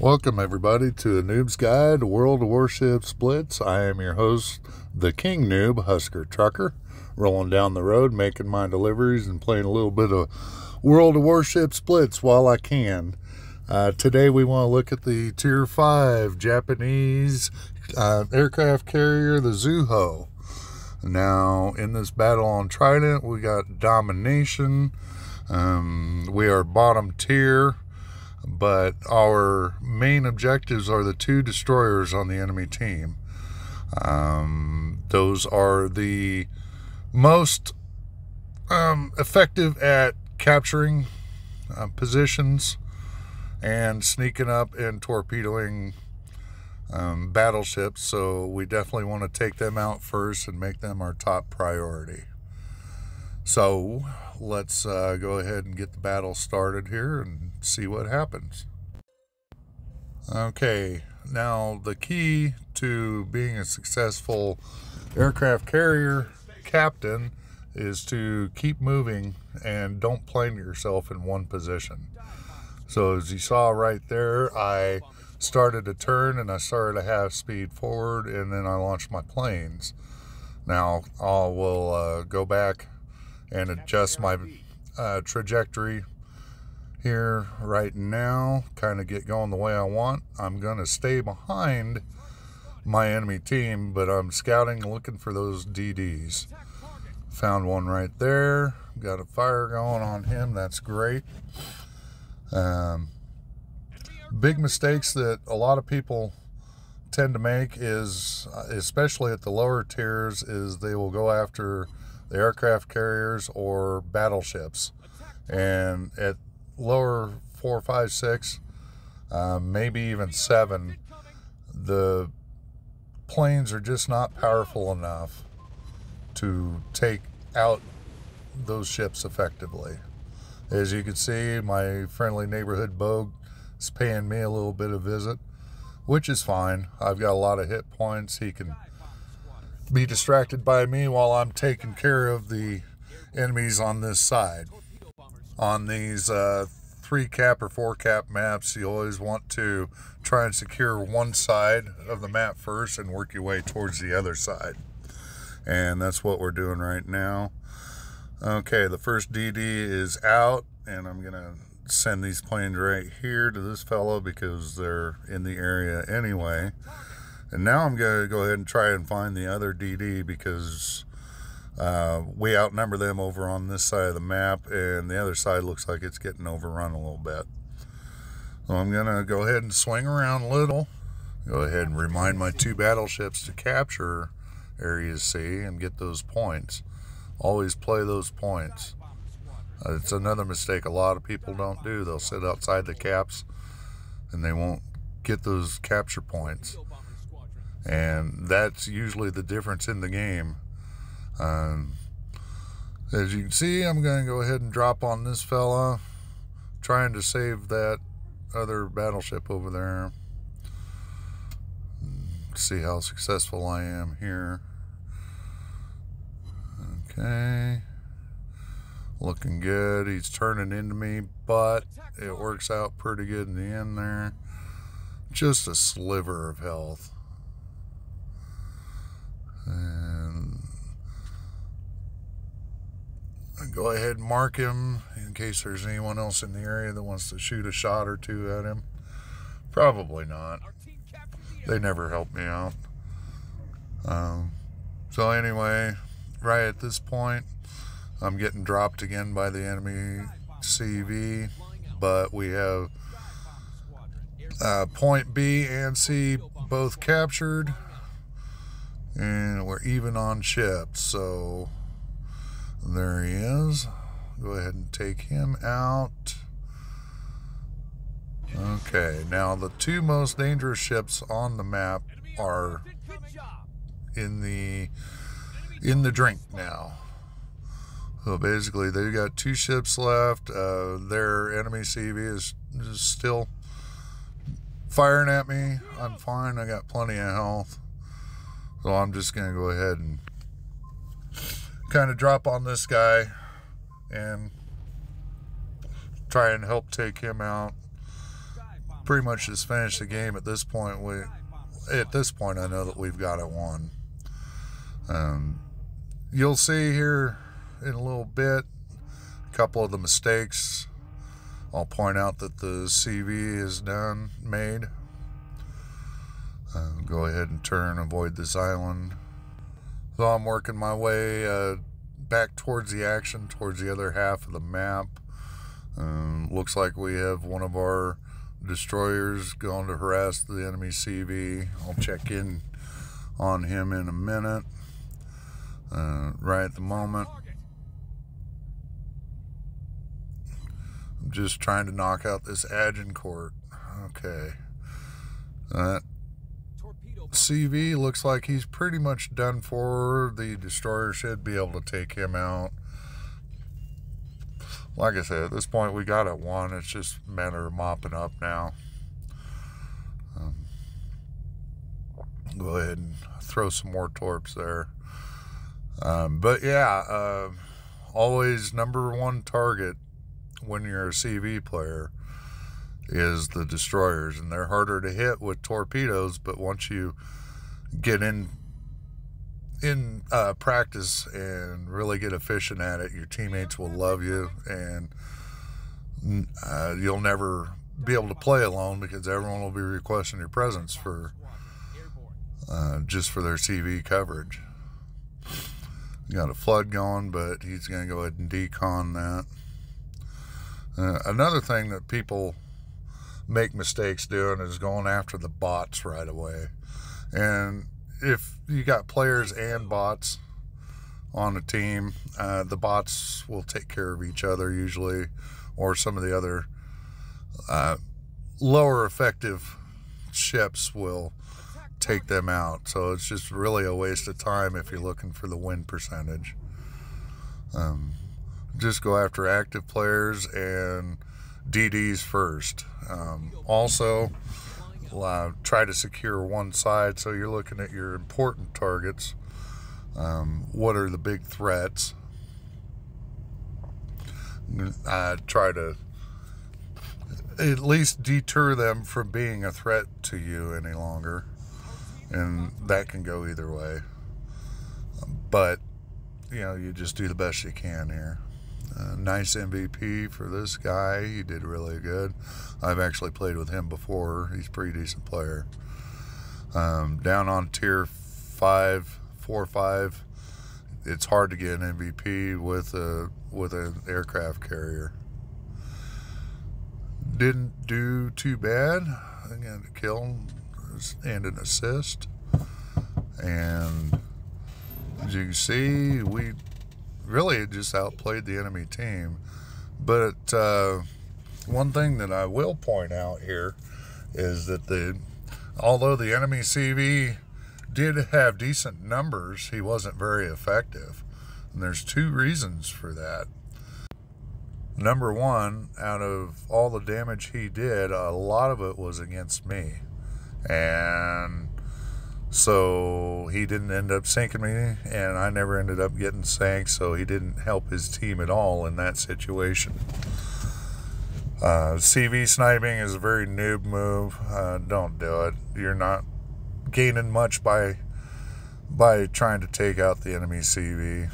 Welcome everybody to a Noob's Guide to World of Warships Blitz. I am your host, the King Noob, Husker Trucker, rolling down the road, making my deliveries and playing a little bit of World of Warships Blitz while I can. Today we want to look at the Tier 5 Japanese aircraft carrier, the Zuiho. Now, in this battle on Trident, we got domination. We are bottom tier. But our main objectives are the 2 destroyers on the enemy team. Those are the most effective at capturing positions and sneaking up and torpedoing battleships. So we definitely want to take them out first and make them our top priority. So let's go ahead and get the battle started here and see what happens. Okay, now the key to being a successful aircraft carrier captain is to keep moving and don't plane yourself in one position. So as you saw right there, I started to turn and I started to half speed forward, and then I launched my planes. Now I will go back and adjust my trajectory here right now, kind of get going the way I want. I'm going to stay behind my enemy team, but I'm scouting, looking for those DDs. Found one right there. Got a fire going on him. That's great. Big mistakes that a lot of people tend to make is, especially at the lower tiers, is they will go after the aircraft carriers or battleships. And at lower 4, 5, 6, maybe even 7, the planes are just not powerful enough to take out those ships effectively. As you can see, my friendly neighborhood Bogue is paying me a little bit of visit, which is fine. I've got a lot of hit points. He can be distracted by me while I'm taking care of the enemies on this side. On these 3 cap or 4 cap maps, you always want to try and secure one side of the map first and work your way towards the other side. And that's what we're doing right now. Okay, the first DD is out, and I'm going to send these planes right here to this fellow because they're in the area anyway. And now I'm going to go ahead and try and find the other DD because we outnumber them over on this side of the map, and the other side looks like it's getting overrun a little bit. So I'm going to go ahead and swing around a little. Go ahead and remind my 2 battleships to capture Area C and get those points. Always play those points. It's another mistake a lot of people don't do. They'll sit outside the caps and they won't get those capture points. And that's usually the difference in the game. As you can see, I'm going to go ahead and drop on this fella, trying to save that other battleship over there. See how successful I am here. Okay. Looking good. He's turning into me, but it works out pretty good in the end there. Just a sliver of health. And go ahead and mark him in case there's anyone else in the area that wants to shoot a shot or 2 at him. Probably not. They never help me out. So anyway, right at this point, I'm getting dropped again by the enemy CV, but we have point B and C both captured. And we're even on ships, so there he is. Go ahead and take him out. Okay, now the two most dangerous ships on the map are in the drink now. So basically, they've got two ships left. Their enemy CV is still firing at me. I'm fine. I got plenty of health. So I'm just going to go ahead and kind of drop on this guy and try and help take him out. Pretty much just finish the game at this point. I know that we've got it won. You'll see here in a little bit a couple of the mistakes. I'll point out that the CV is made. Go ahead and turn, avoid this island. So I'm working my way back towards the action, towards the other half of the map. Looks like we have one of our destroyers going to harass the enemy CV. I'll check in on him in a minute. Right at the moment, I'm just trying to knock out this Agincourt. Okay. That CV looks like he's pretty much done for. The destroyer should be able to take him out. Like I said, at this point we got it won. It's just a matter of mopping up now. Go ahead and throw some more torps there. But yeah, always number one target when you're a CV player is the destroyers, and they're harder to hit with torpedoes, but once you get in practice and really get efficient at it, your teammates will love you, and you'll never be able to play alone because everyone will be requesting your presence for just for their CV coverage. Got a flood going, but he's going to go ahead and decon that. Another thing that people make mistakes doing is going after the bots right away. And if you got players and bots on a team, the bots will take care of each other usually, or some of the other lower effective ships will take them out. So it's just really a waste of time if you're looking for the win percentage. Just go after active players and DDs first. Also, try to secure one side, so you're looking at your important targets. What are the big threats? Try to at least deter them from being a threat to you any longer, and that can go either way. But you know, you just do the best you can here. Nice MVP for this guy. He did really good. I've actually played with him before. He's a pretty decent player. Down on tier 5, 4-5, it's hard to get an MVP with an aircraft carrier. Didn't do too bad. I got a kill and an assist. And as you can see, we really just outplayed the enemy team. But one thing that I will point out here is that although the enemy CV did have decent numbers, he wasn't very effective. And there's two reasons for that. Number one, out of all the damage he did, a lot of it was against me. And so he didn't end up sinking me, and I never ended up getting sank, so he didn't help his team at all in that situation. CV sniping is a very noob move. Don't do it. You're not gaining much by trying to take out the enemy CV,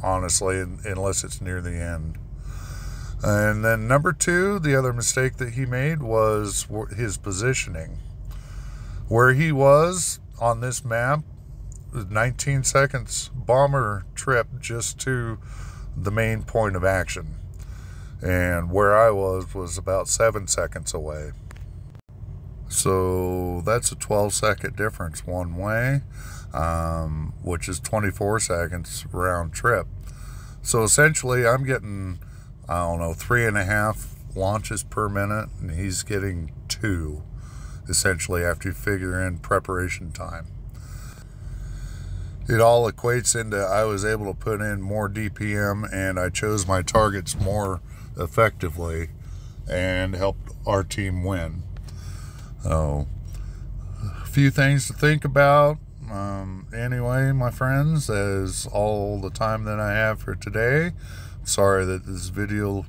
honestly, unless it's near the end. And then number two, the other mistake that he made was his positioning. Where he was on this map, 19 seconds bomber trip just to the main point of action. And where I was about 7 seconds away. So that's a 12-second difference one way. which is 24 seconds round trip. So essentially I'm getting, I don't know, 3.5 launches per minute, and he's getting 2, essentially, after you figure in preparation time. It all equates into I was able to put in more DPM, and I chose my targets more effectively and helped our team win. So, a few things to think about. Anyway, my friends, that is all the time that I have for today. Sorry that this video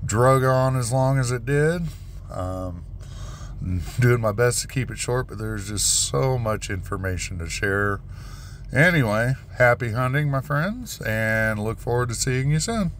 drug on as long as it did. Doing my best to keep it short, but there's just so much information to share. Anyway, happy hunting, my friends, and look forward to seeing you soon.